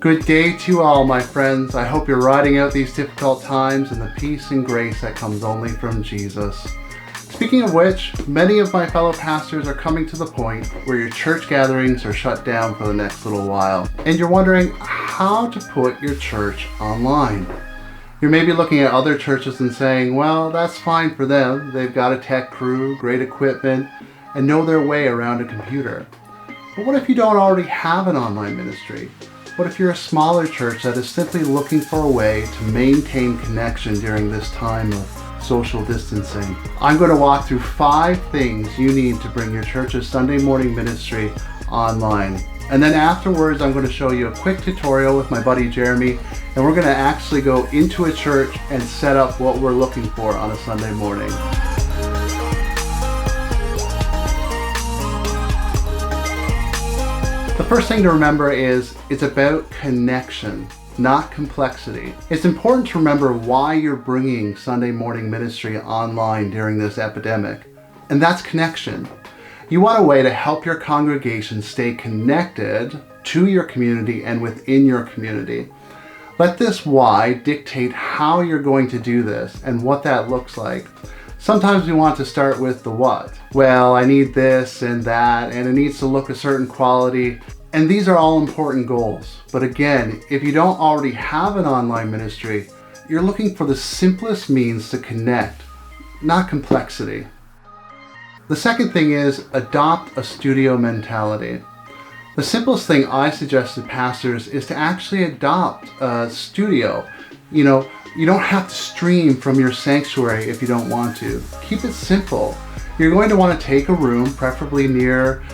Good day to you all, my friends. I hope you're riding out these difficult times in the peace and grace that comes only from Jesus. Speaking of which, many of my fellow pastors are coming to the point where your church gatherings are shut down for the next little while, and you're wondering how to put your church online. You may be looking at other churches and saying, well, that's fine for them. They've got a tech crew, great equipment, and know their way around a computer. But what if you don't already have an online ministry? What if you're a smaller church that is simply looking for a way to maintain connection during this time of social distancing? I'm going to walk through 5 things you need to bring your church's Sunday morning ministry online. And then afterwards, I'm going to show you a quick tutorial with my buddy Jeremy, and we're going to actually go into a church and set up what we're looking for on a Sunday morning. The first thing to remember is it's about connection, not complexity. It's important to remember why you're bringing Sunday morning ministry online during this epidemic, and that's connection. You want a way to help your congregation stay connected to your community and within your community. Let this why dictate how you're going to do this and what that looks like. Sometimes we want to start with the what. Well, I need this and that, and it needs to look a certain quality. And these are all important goals. But again, if you don't already have an online ministry, you're looking for the simplest means to connect, not complexity. The second thing is adopt a studio mentality. The simplest thing I suggest to pastors is to actually adopt a studio. You don't have to stream from your sanctuary if you don't want to. Keep it simple. You're going to want to take a room, preferably near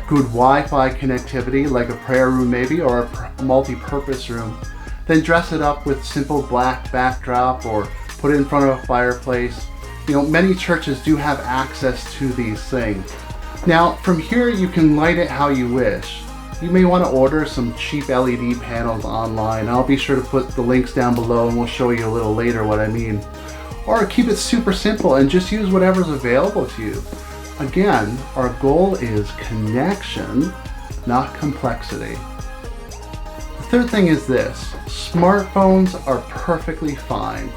good Wi-Fi connectivity, like a prayer room maybe, or a multi-purpose room. Then dress it up with simple black backdrop or put it in front of a fireplace. Many churches do have access to these things. Now, from here, you can light it how you wish. You may want to order some cheap LED panels online. I'll be sure to put the links down below and we'll show you a little later what I mean. Or keep it super simple and just use whatever's available to you. Again, our goal is connection, not complexity. The third thing is this: smartphones are perfectly fine.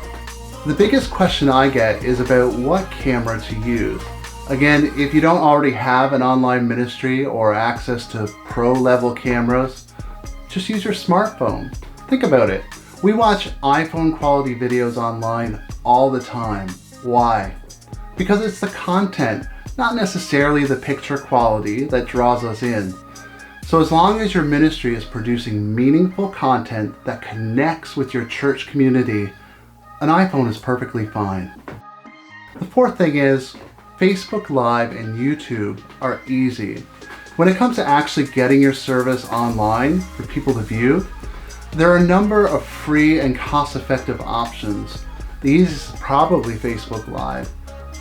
The biggest question I get is about what camera to use. Again, if you don't already have an online ministry or access to pro-level cameras, just use your smartphone. Think about it. We watch iPhone quality videos online all the time. Why? Because it's the content, not necessarily the picture quality, that draws us in. So as long as your ministry is producing meaningful content that connects with your church community, an iPhone is perfectly fine. The fourth thing is Facebook Live and YouTube are easy. When it comes to actually getting your service online for people to view, there are a number of free and cost-effective options. The easiest is probably Facebook Live.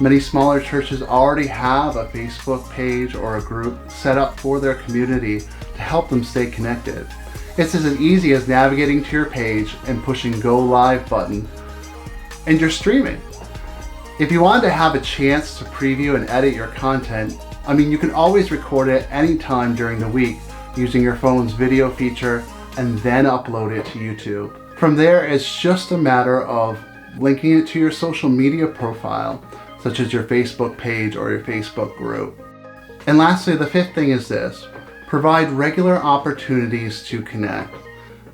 Many smaller churches already have a Facebook page or a group set up for their community to help them stay connected. It's as easy as navigating to your page and pushing Go Live button, and you're streaming. If you want to have a chance to preview and edit your content, you can always record it anytime during the week using your phone's video feature and then upload it to YouTube. From there, it's just a matter of linking it to your social media profile, such as your Facebook page or your Facebook group. And lastly, the fifth thing is this: provide regular opportunities to connect.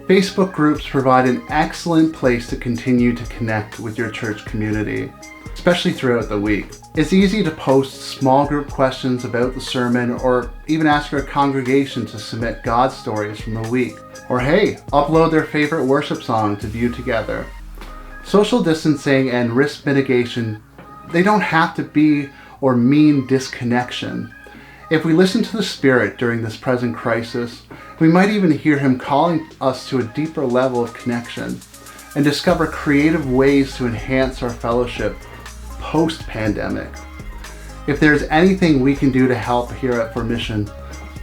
Facebook groups provide an excellent place to continue to connect with your church community, especially throughout the week. It's easy to post small group questions about the sermon, or even ask your congregation to submit God stories from the week. Or hey, upload their favorite worship song to view together. Social distancing and risk mitigation, they don't have to be or mean disconnection. If we listen to the Spirit during this present crisis, we might even hear Him calling us to a deeper level of connection and discover creative ways to enhance our fellowship post-pandemic. If there's anything we can do to help here at Formission,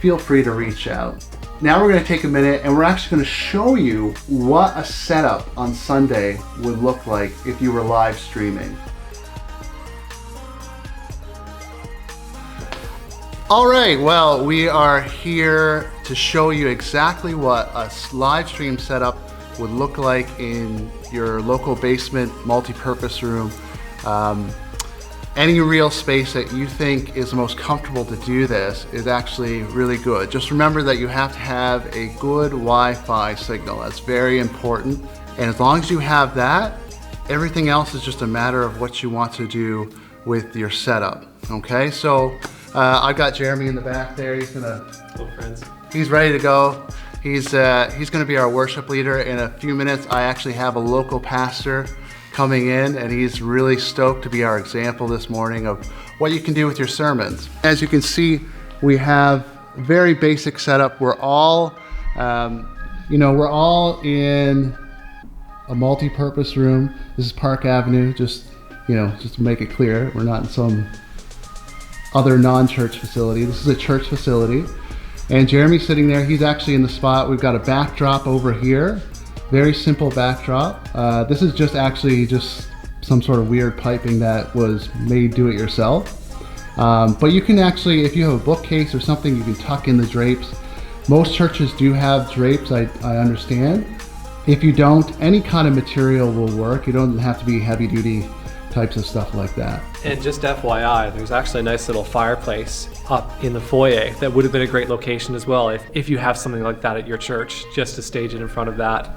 feel free to reach out. Now we're going to take a minute and we're actually going to show you what a setup on Sunday would look like if you were live streaming. All right, well, we are here to show you exactly what a live stream setup would look like in your local basement multi-purpose room. Any real space that you think is the most comfortable to do this is actually really good. Just remember that you have to have a good Wi-Fi signal. That's very important. And as long as you have that, everything else is just a matter of what you want to do with your setup. Okay, so I've got Jeremy in the back there. He's ready to go. He's gonna be our worship leader in a few minutes. I actually have a local pastor coming in, and he's really stoked to be our example this morning of what you can do with your sermons. As you can see, we have a very basic setup. We're all, we're all in a multi-purpose room. This is Park Avenue, just to make it clear. We're not in some other non-church facility. This is a church facility. And Jeremy's sitting there. He's actually in the spot. We've got a backdrop over here. Very simple backdrop. This is just some sort of weird piping that was made do-it-yourself. But you can actually, if you have a bookcase or something, you can tuck in the drapes. Most churches do have drapes, I understand. If you don't, any kind of material will work. You don't have to be heavy-duty types of stuff like that. And just FYI, there's actually a nice little fireplace up in the foyer that would have been a great location as well if you have something like that at your church, just to stage it in front of that.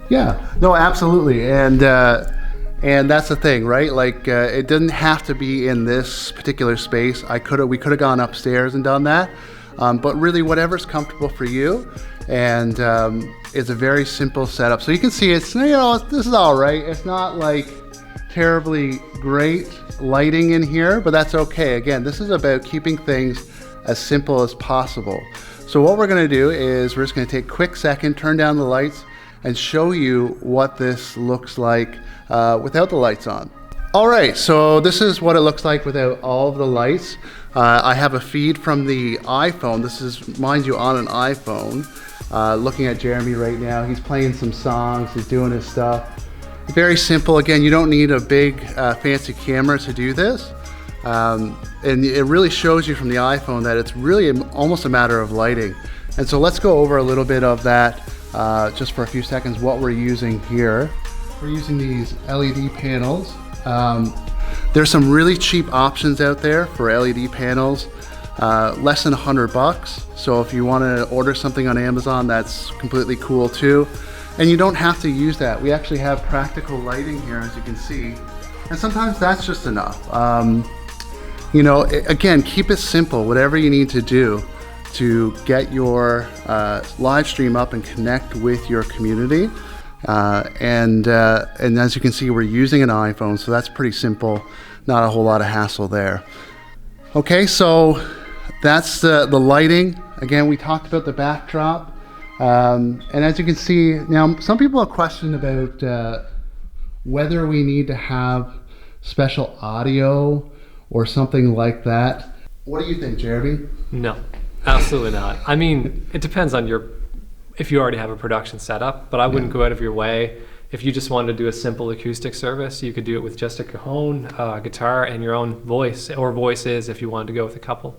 Yeah, no, absolutely, and that's the thing, right? Like, it didn't have to be in this particular space. We could have gone upstairs and done that, but really, whatever's comfortable for you, and it's a very simple setup. So you can see this is all right. It's not like terribly great lighting in here, but that's okay. Again, this is about keeping things as simple as possible. So what we're going to do is we're just going to take a quick second, turn down the lights, and show you what this looks like without the lights on. All right, so this is what it looks like without all of the lights. I have a feed from the iPhone. This is, mind you, on an iPhone. Looking at Jeremy right now, he's playing some songs, he's doing his stuff. Very simple. Again, you don't need a big fancy camera to do this. And it really shows you from the iPhone that it's really almost a matter of lighting. And so let's go over a little bit of that just for a few seconds, what we're using here. We're using these LED panels. There's some really cheap options out there for LED panels, less than $100. So if you want to order something on Amazon, that's completely cool too. And you don't have to use that. We actually have practical lighting here, as you can see. And sometimes that's just enough. Again, keep it simple, whatever you need to do to get your live stream up and connect with your community. And as you can see, we're using an iPhone, so that's pretty simple. Not a whole lot of hassle there. Okay, so that's the lighting. Again, we talked about the backdrop. And as you can see, now some people have questioned about whether we need to have special audio or something like that. What do you think, Jeremy? No, absolutely not. I mean, it depends on if you already have a production set up, but I wouldn't go out of your way. If you just wanted to do a simple acoustic service, you could do it with just a cajon, guitar, and your own voice, or voices if you wanted to go with a couple.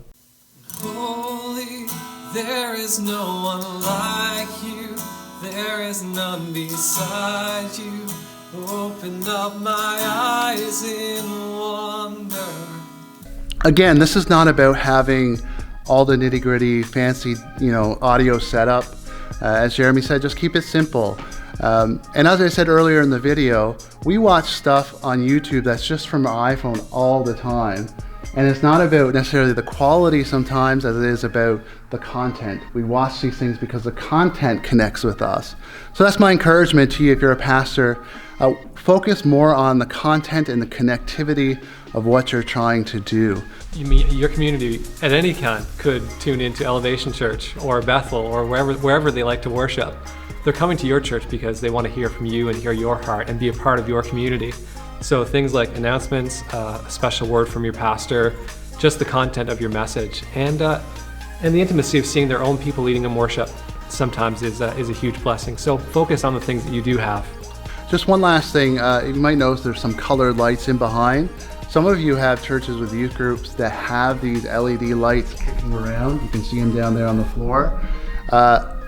Holy, there is no one like you. There is none beside you. Open up my eyes in wonder. Again, this is not about having all the nitty-gritty fancy, audio setup. As Jeremy said, just keep it simple. And as I said earlier in the video, we watch stuff on YouTube that's just from our iPhone all the time. And it's not about necessarily the quality sometimes as it is about the content. We watch these things because the content connects with us. So that's my encouragement to you if you're a pastor. Focus more on the content and the connectivity of what you're trying to do. You mean your community at any time could tune into Elevation Church or Bethel or wherever they like to worship. They're coming to your church because they want to hear from you and hear your heart and be a part of your community. So things like announcements, a special word from your pastor, just the content of your message, and the intimacy of seeing their own people leading in worship sometimes is a huge blessing. So focus on the things that you do have. Just one last thing, you might notice there's some colored lights in behind. Some of you have churches with youth groups that have these LED lights kicking around. You can see them down there on the floor.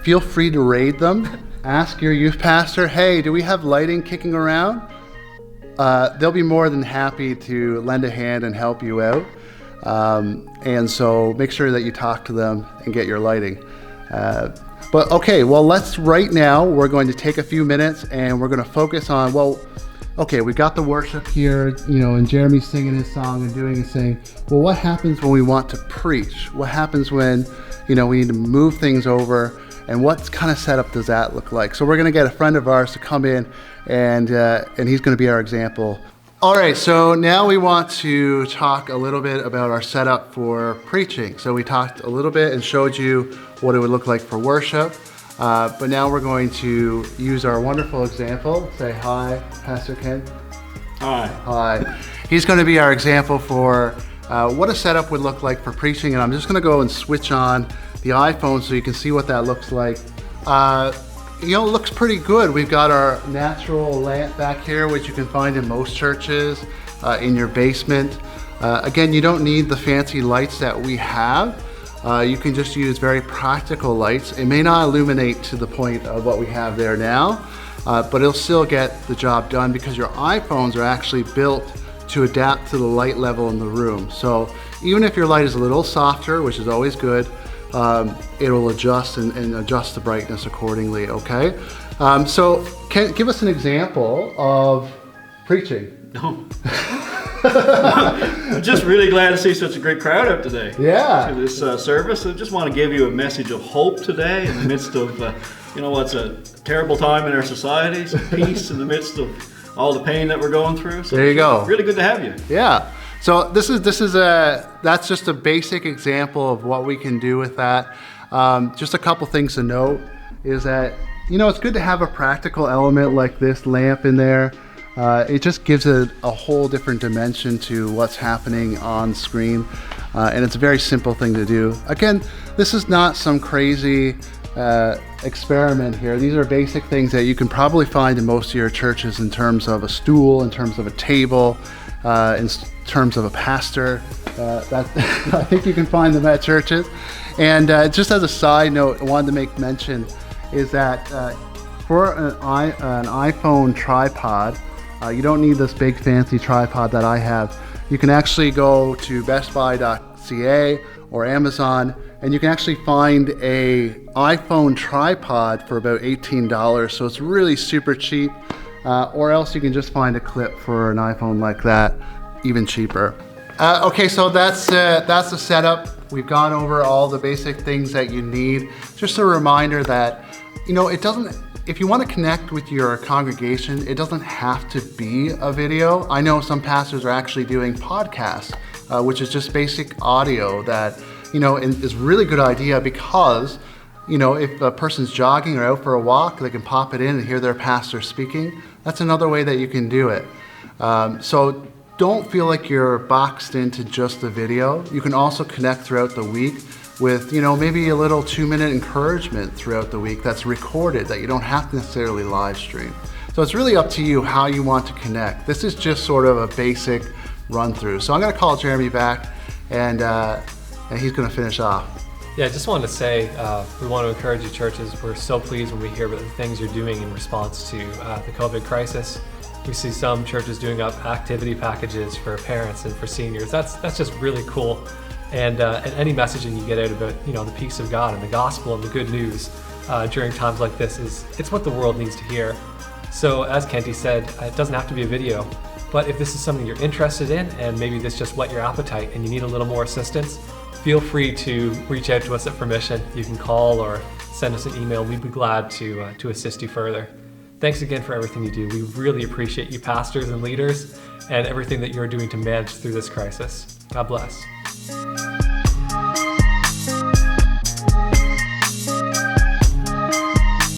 Feel free to raid them. Ask your youth pastor, hey, do we have lighting kicking around? They'll be more than happy to lend a hand and help you out. And so make sure that you talk to them and get your lighting. But okay, well, right now, we're going to take a few minutes and we're going to focus on, okay, we got the worship here, and Jeremy's singing his song and doing his thing. Well, what happens when we want to preach? What happens when, we need to move things over? And what kind of setup does that look like? So we're going to get a friend of ours to come in and he's going to be our example. All right, so now we want to talk a little bit about our setup for preaching. So we talked a little bit and showed you what it would look like for worship. But now we're going to use our wonderful example. Say hi, Pastor Ken. Hi. Hi. He's going to be our example for what a setup would look like for preaching. And I'm just going to go and switch on the iPhone so you can see what that looks like. It looks pretty good. We've got our natural lamp back here, which you can find in most churches, in your basement. Again, you don't need the fancy lights that we have. You can just use very practical lights. It may not illuminate to the point of what we have there now, but it'll still get the job done because your iPhones are actually built to adapt to the light level in the room. So even if your light is a little softer, which is always good, it will adjust and adjust the brightness accordingly, okay? So give us an example of preaching. No. I'm just really glad to see such a great crowd out today. Yeah. To this service. I just want to give you a message of hope today in the midst of, what's a terrible time in our society, some peace in the midst of all the pain that we're going through. So there you go. Really good to have you. Yeah. So that's just a basic example of what we can do with that. Just a couple things to note is that, it's good to have a practical element like this lamp in there. It just gives it a whole different dimension to what's happening on screen. And it's a very simple thing to do. Again, this is not some crazy experiment here. These are basic things that you can probably find in most of your churches in terms of a stool, in terms of a table, in terms of a pastor. I think you can find them at churches. And just as a side note, I wanted to make mention is that for an iPhone tripod, you don't need this big fancy tripod that I have. You can actually go to bestbuy.ca or Amazon and you can actually find a iPhone tripod for about $18. So it's really super cheap. Or else you can just find a clip for an iPhone like that, even cheaper. Okay, so that's the setup. We've gone over all the basic things that you need. Just a reminder that, if you want to connect with your congregation, it doesn't have to be a video. I know some pastors are actually doing podcasts, which is just basic audio that, is a really good idea because, if a person's jogging or out for a walk, they can pop it in and hear their pastor speaking. That's another way that you can do it. So don't feel like you're boxed into just the video. You can also connect throughout the week with, maybe a little 2-minute encouragement throughout the week that's recorded that you don't have to necessarily live stream. So it's really up to you how you want to connect. This is just sort of a basic run through. So I'm going to call Jeremy back and he's going to finish off. Yeah, I just wanted to say we want to encourage you churches. We're so pleased when we hear about the things you're doing in response to the COVID crisis. We see some churches doing up activity packages for parents and for seniors. That's just really cool. And any messaging you get out about the peace of God and the gospel and the good news during times like this it's what the world needs to hear. So as Kenty said, it doesn't have to be a video, but if this is something you're interested in and maybe this just whet your appetite and you need a little more assistance, feel free to reach out to us at Formission. You can call or send us an email. We'd be glad to assist you further. Thanks again for everything you do. We really appreciate you pastors and leaders and everything that you're doing to manage through this crisis. God bless.